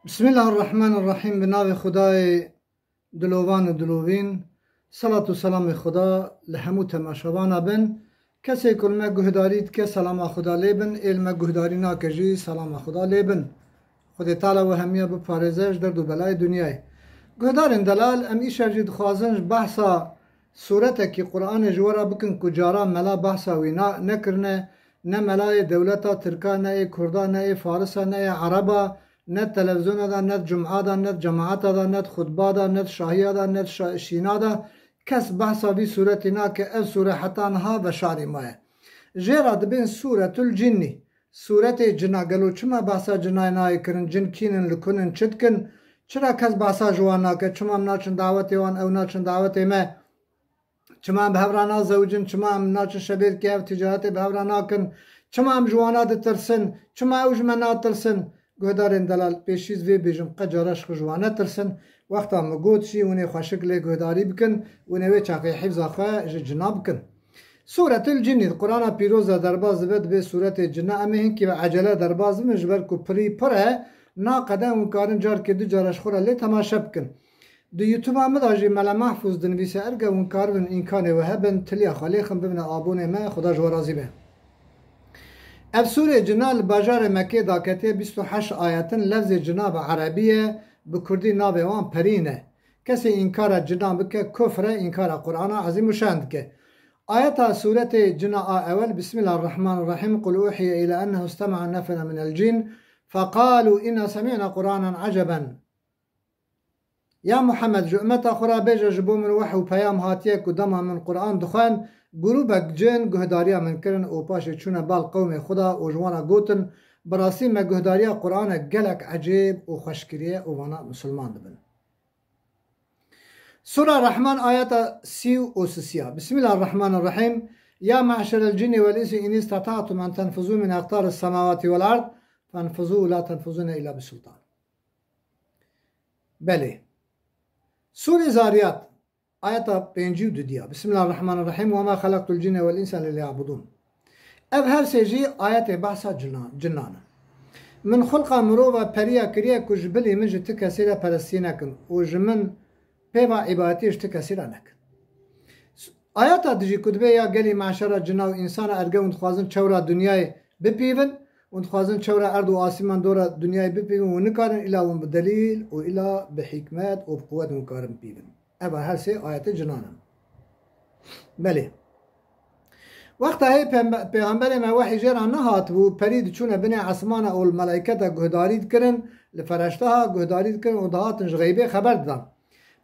بسم الله الرحمن الرحیم. به نام خدای دلوان و دلوین. صلات و سلام خدا لهمو تماشاوان بن. کسی کلمه گهدارید که سلام خدا لیبن، علم گهداری ناکجی سلام خدا لیبن. خود تعالی و همیه بپارزش در دو بلای دنیای گهدارن دلال ام ایشه جد خوازنج بحثا صورته که قرآن جوارا بکن کجارا ملا بحثا وینا نکرنه، نه ملای دولتا ترکا، نه کردا، نه فارسا، نه عربا، نه تلویزیون دا، نه جمعه دا، نه جماعت دا، نه خطبه دا، نه شاهیه دا، نه شینا دا. کس بحثا بی صورتی نا که اف سوره حتی نها و شاری ماه جیرا دبین سورة الجنی، سورت جنا گلو چما بحثا جنای نای کرن، جن کینن لکنن چدکن. چرا کس بحثا جوان نا که چما ناچن دعوتی وان او ناچن دعوتی ما، چما بهورانا زوجن، چما ناچن شبیر که او تجارت بهورانا کن، چما جوانا ده ترسن، چما اوج منا ترسن. گهدارن دلال پیشیز وی بیجم قجارش خجوانه ترسن وقتا مگود شی ونه خوشک لی گهداری بکن ونه وی چاقی حفظ آخواه جنا بکن. سورة الجن قرآن پیروز درباز بد به سورة جنه امه هنکی و عجله درباز مجبر کو پری پره نا قدم و کارن جار که دو جارش خوره لی تماشا بکن. دو یوتیوب آمد آجی ملا محفوظ دنویسه ارگه ون کارون اینکانه و هبن تلیا خالیخم ببینه آبونه ما خدا جوارازی به. اف سوره جنال باجار مکه داکته 28 آیاتن لفظ جناب عربیه به کردی ناوه وان پرینه. کسی انکار جناب بکه کفره، انکار قرآن عظیم و شند که. آیات سوره جنا اول بسم الله الرحمن الرحیم قل اوحی الى انه استمع نفر من الجن فقالوا انا سمعنا قرآنا عجبا. یا محمد جو امتا خورا بیجا جبو من وحی و پیام هاتیه کدما من قرآن دخوان گروبک جن گهداریا من کرن او پاش چونه بال قوم خدا و جوانا گوتن براسی ما گهداریا قرآن گلک عجیب و خوشکریه و وانا مسلمان دبن. سوره رحمان آیات 30 بسم الله الرحمن الرحیم یا معشر الجن والانس ان استطعتم ان تنفذوا من اقطار السماوات والارض فانفذوا لا تنفذون الا بسلطان. بله. سوره زاریات آیت 52 بسم الله الرحمن الرحیم و ما خلقت الجن والانس الا ليعبدون. اف هر سجی آیت بحثا جنان من خلق مرو و پریا کریا کج بلی من جت کسیره پرستی نکن و جمن پیوا عبادتیش تکسیره نکن. آیت دجی کتبه یا گلی معشر جنا و انسان ارگه و خوازن چورا دنیای بپیون و خوازن چورا ارد و آسمان دورا دنیای بپیون و نکارن الا و بدلیل و الا بحکمت و بقوت نکارن پیون. اول هر سه آیت جنانم. بله. وقت های پیغمبر ما وحی جران نهات و پرید چونه بین عصمان او الملائکت گهدارید کرن لفرشته ها گهدارید کرن و دهاتنش غیبه خبر دادن.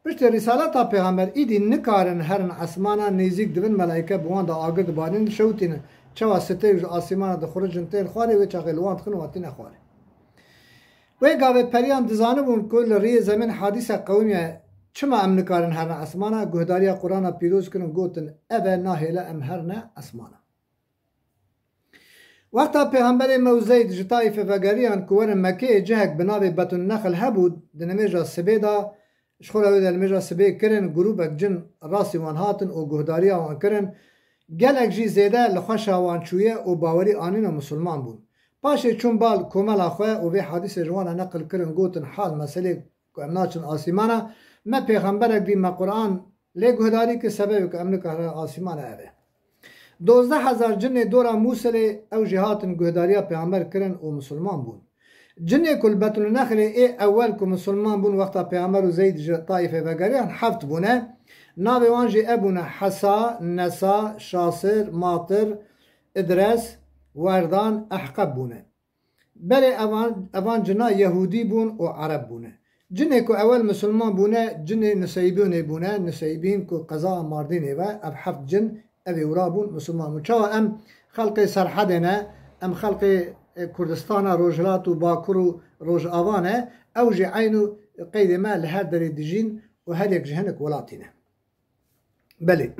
پشت رسالت ها پیغمبر ایدی نکارن هرن عصمانا نیزیک دوین ملائکه بوان دا آگرد بانین شوتین چوا سته و آسمان دا خورجن تیل خواره و چاقی لوان تخن و تین خواره. و گاوه پریان دزانه بون کل ری زمین حادث قومیه چما ام نکارن هرنا اسمانا گهداریا قرآن پیروز کنن گوتن اوه ناهیلا ام هرنا اسمانا. وقتا پیغمبر موزید جتایف وگریان کورن مکه جهک بناوی بطن نخل هبود دنمیجا سبه دا شخور اوی دنمیجا سبه کرن گروبک جن راسی وان هاتن و گهداریا وان کرن گلک جی زیده لخوشا وان چویه و باوری آنین و مسلمان بود. پاشه چون بال کومل آخوه و وی حادث جوانا نقل کرن گوتن حال مسئله که امناچن آسیمانا ما پیغمبرک دی ما قرآن لی گهداری که سبب که امن که آسمان اوه 12,000 جن دورا موسل او جهاتن گهداریا پیغمبر کرن و مسلمان بون. جن کل بطن نخل ای اول که مسلمان بون وقتا پیغمبر و زید طایفه وگریان حفت بونه ناوی وانجی ابونه حسا، نسا، شاصر، ماطر، ادرس، وردان، احقب بونه. بله اوان جنا یهودی بون و عرب بونه. جنه که اول مسلمان بونه جنه نسایبونه بونه نسایبین که قضا ماردینه و اب حفت جن اوی ورابون مسلمان بون. چوا ام خلق سرحدنه ام خلق کردستان روجلات و باکر و روج آوانه او جی عینو قید ما لهر داری دیجین و هر یک جهنک ولاتینه. بله.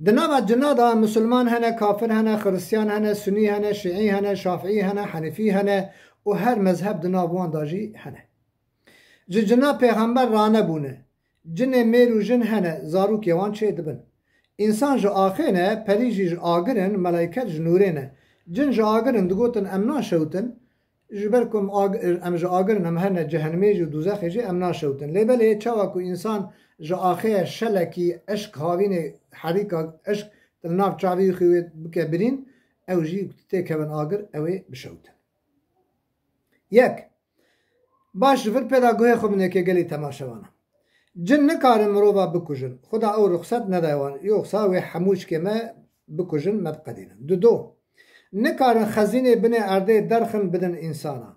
دنابا جنادا مسلمان هنه کافر هنه خرسیان هنه سنی هنه شیعی هنه شافعی هنه حنفی هنه و هر مذهب دنابوان داجی هنه. جنا پیغمبر رانه بونه جن میرو جن هنه زاروک یوان چه دبن انسان جو آخینه پریجی جو آگرن ملائکت جو نورینه جن جا آگرن دگوتن ام ناشوتن جبركم ام جا آگرن ام هرنا جهنمی جو دوزخی جی ام ناشوتن لیبله چاوا کو انسان جا آخه شلکی عشق هاوین حریکا عشق تلناف چاوی خویت بکه برین او جی تکون آگر اوی بشوتن یک باش ور پیداگوی خوب نکه گلی تماشوانا جن نکارن مروبا بکجن خدا او رخصت ندایوان یوخسا و حموش که ما بکجن مبقدین دو نکارن خزینه بنه ارده درخن بدن انسانا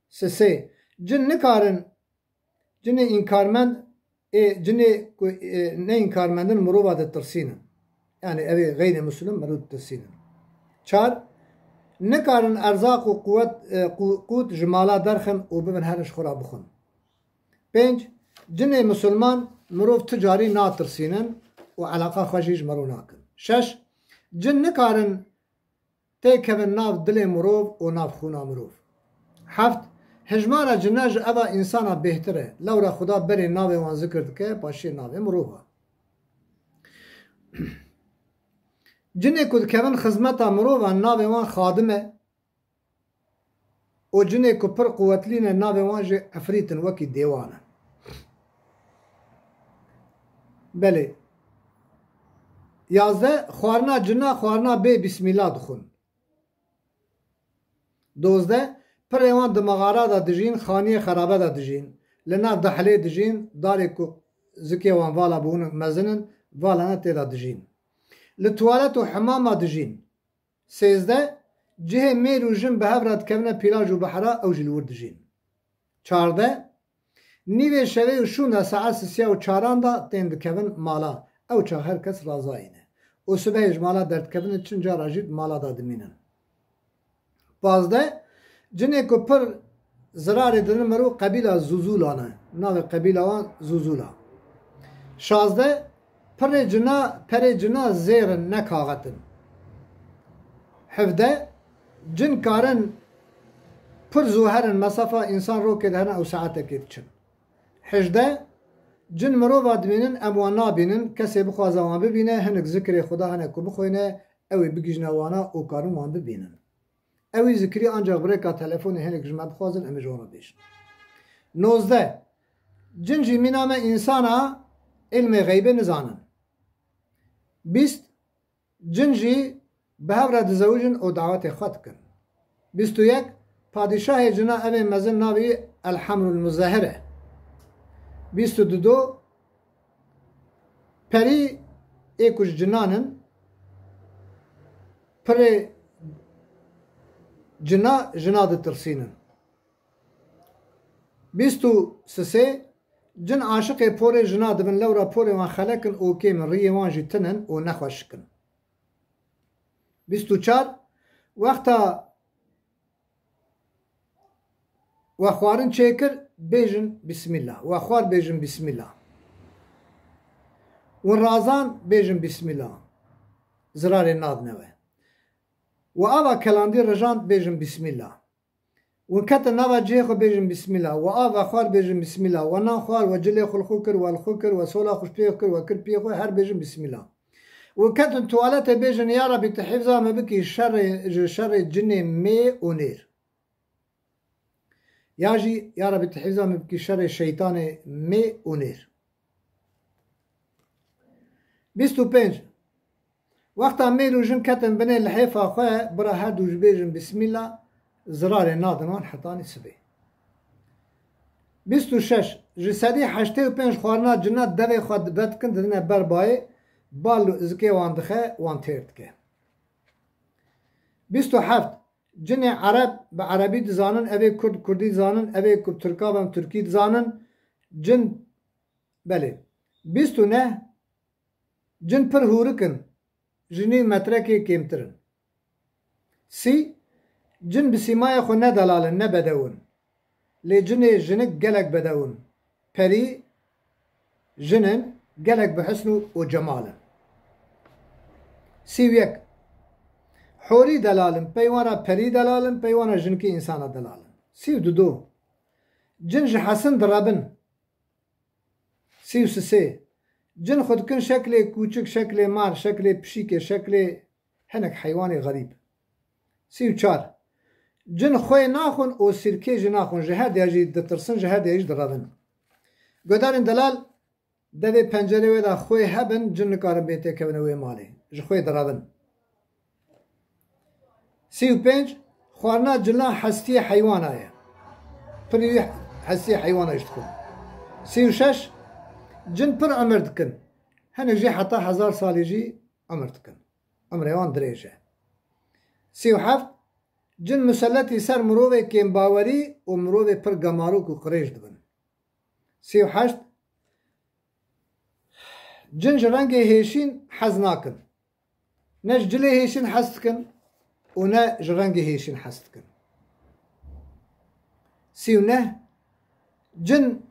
سه جن نکارن جن انکارمند جن نه انکارمندن مروبا ده ترسینن yani evi gayri Müslüm merud tesinin. Çar ne karın erzak و قوت جمالا درخن و ببن هرش خورا بخون. 5 جن مسلمان مروف تجاری ناترسینن و علاقه خوشیج مرو ناکن. 6 جن نکارن تیکون ناف دل مروف و ناف خونا مروف. 7 هجمارا جناج اوا انسانا بهتره لورا خدا بری ناوی وان ذکر دکه باشی ناوی مروفا. جنه کد کون خدمتا مروفا ناوی وان خادمه و جنه کو پر قوتلین ناوی وان جه افریتن وکی دیوانه. بله 11 خوارنا جنا خوارنا به بسم الله دخون. 12 پر ایوان دماغارا دا دجین خانی خرابه دا دجین لنا دحلی دجین داری کو زکی وان والا بون مزنن والا نتی دا دجین لتوالت و حمام دجین. 13 جه میرو جن به هفراد کمنه پیلاج و بحرا او جلور دجین. 14 نیوه شوی و شونه ساعت سیا و چاران دا تند کمن مالا او چه هر کس رازاینه و سبهش مالا درد کمن چون جا راجید مالا دا دمینن. 15 جنه کو پر زرار دن مرو قبیله زوزولانه ناو قبیله وان زوزولا. 16 پر جنا زیر نکاغتن. 17 جن کارن پر زوهرن مسافه انسان رو که دهنه او ساعته که چن. 18 جن مرو وادمینن اموانا بینن کسی بخوازه وان ببینه هنک ذکر خدا هنک بخوینه اوی بگیجنه وانا او کارون وان ببینن. اوی ذکری ancak برای تلفن هنک جمع بخوازن امی جوانا بیشن. 19 جن جیمینامه انسانا علم غیبه نزانن. 20 جن جی به هفره دزوجن او دعوت خط کن. 21 پادشاه جنا اوی مزن ناوی الحمر المزهره. 22 پری ایکوش جنانن پری جنا ده ترسینن. 23 جن عاشق پوری جنا دبن لورا پوری وان خلکن او که من ریه وان جی تنن و نخوشکن. 24 وقتا وخوارن چیکر بیجن بسم الله وخوار بیجن بسم الله و رازان بیجن بسم الله زرار ناد نوه و آوا کلاندی رجان بیجن بسم الله و کت نوا جیخو بیجن بسم الله و آوا خوار بیجن بسم الله و نا خوار و جلی خلخو کر و الخو کر و سولا خوش پیخ کر و کر پیخو هر بیجن بسم الله و کت توالت بیجن یا ربی تحفظا مبکی شر جن می و نیر یاجی یا ربی تحفظا مبکی شر شیطان می و نیر. 25 وقتا میرو جن کتن بنه لحیفا خواه برا هر دوش بیجن بسم الله زرار نادمان حتانی سبی. 26 جسدی 85 خوارنا جنات دوی خواد بدکن دنه بربای بالو ازکی وان دخه وان تیرد که. 27 جن عرب به عربی دزانن اوی کرد کردی دزانن اوی ترکا بم ترکی دزانن جن بله. 29 جن پر هورکن جنی مترکی کمترن. 30 جن بسیمای خو نه دلالن نه بدون لی جنک گلک بدون پری جنن گلک بحسن و جمالن. 31 حوری دلالن پیوانا پری دلالن پیوانا جنکی انسان دلالن. 32 جن حسن درابن. 33 جن خودکن شکل کوچک شکل مار شکل پشیک شکل هنک حیوان غریب. 34 cin xwe naxwin û sirkê jî naxwin ji her dêya jî ditirsin ji her dêya jî direvin. Guhdarên delal devê pencerê wê de xwe hebin cin nikarin bêtê kevin wê malê ji xwe direvin. 35 xwarina cinan hestiyê heywana ye. Pirî wî hestiyê heywana jî dixwin. 36 cin pir emir dikin. Hinek jî heta 1000 salî jî emir dikin. Emirê wan dirêj e. 37 cin muselletî ser mirovê kêmbawerî û mirovê pir gemarok û qirêj dibin. 38 cin ji rengê hêşîn hez nakin. Ne ji cilê hêşîn hez dikin û ne ji rengê hêşîn hez dikin. 39 cin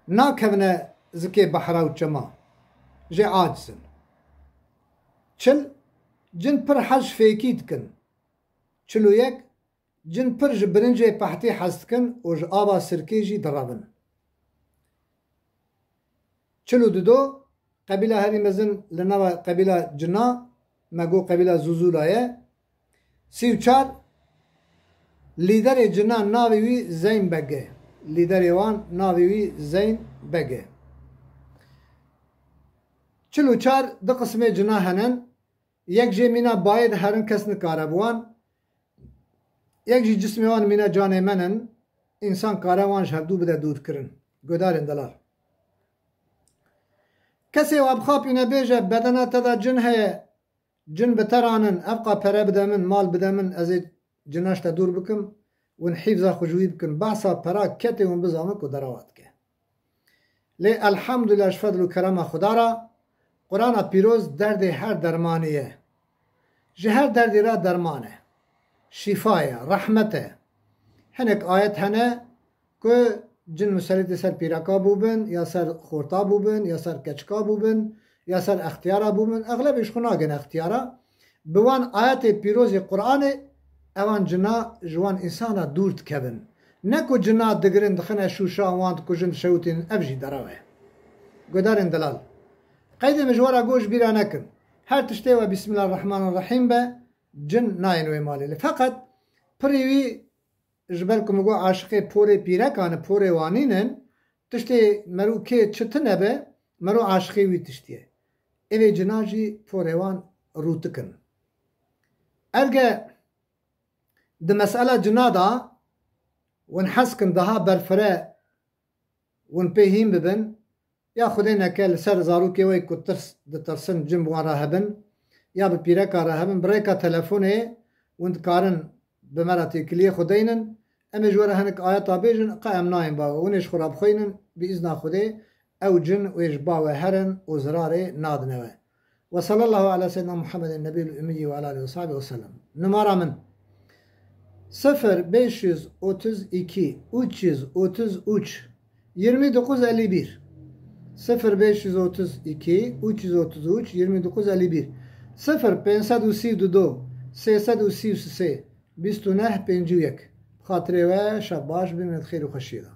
nakevine zikê behra û çema jê acizin. 40 cin pir hez ji fêkî dikin. 41 cin pir ji birincê pehtî hez dikin û ji ava sirkê jî direvin. 42 qebîla herî mezin li nava qebîla cina me got qebîla Zuzula ye. 34 lîderê cina navê wî Zeyn Beg e. Lîderê wan navê wî Zeyn Beg e. 44 di qismê cina henin. Yek jê mîna bayê de herin kes nikare bi wan. Yek jî cismê wan mîna canê me nin. İnsan kare wan ji hevdû bide dûrkirin. Guhdarên delal. Kesê we bixapîne bêje bedena te de cin heye, cin bi te ranin, ev qa pere bide min, mal bide min, ez ê cina ji te dûr bikim, hûn hîfza xwe bikin, behsa pera ketê hûn bizamin ku derawa dike. Lê elhamdülillah ji fedl û kerema Xuda re, Qur'ana pîroz derdê her dermanî ye. Ji her derdê re derman e. Şîfa ye, rehmet e. Hinek ayet hene ku cin muselletê ser pîreka bûbin, ya ser xorta bûbin, ya ser keçika bûbin, ya ser extiyara bûbin. Eglebê ji xwe nagin extiyara. Bi wan ayetê pîrozê Qur'anê evan cina ji wan însana dûr dikevin. Ne ku cina digirin dixine şûşa wan dikujin şewtên ev jî derav e. Guhdarên delal. Qeydê min ji wara goş bîra nekin. Her tiştê we Bismillahirrahmanirrahîm be cin nayên wê malê. Feqet pirê wî ji ber ku min got aşiqê porê pîrekan e porê wanînin tiştê merû kê çitin hebe merû aşiqê wî tiştî ye. Evê cina jî porê wan rûtikin. Erge di mesela cina da hûn hez kin daha berfire hûn pê hîn bibin ya Xwedê neke li ser zarokê wê ku tirs ditirsin cin bi wan re hebin ya bi pîreka re hebin bi rêka telefonê hûn dikarin bi me re têkiliyê xwe deynin em ê ji we re hinek ayeta bêjin qe em nayên bawe hûn ê ji xwe re bixwînin bi îzna Xwedê ew cin wê ji bawe herin û zirarê nadine we. Ve sallallahu ala seyyidina Muhammedin nebiyil ümmiyyi ve ala alihi ve sahbihi ve sellem. Numara min 0532 333 2951 0532 333 2951 0532 333 2951 Xatirê we şeb baş bin xêr û xweşî da.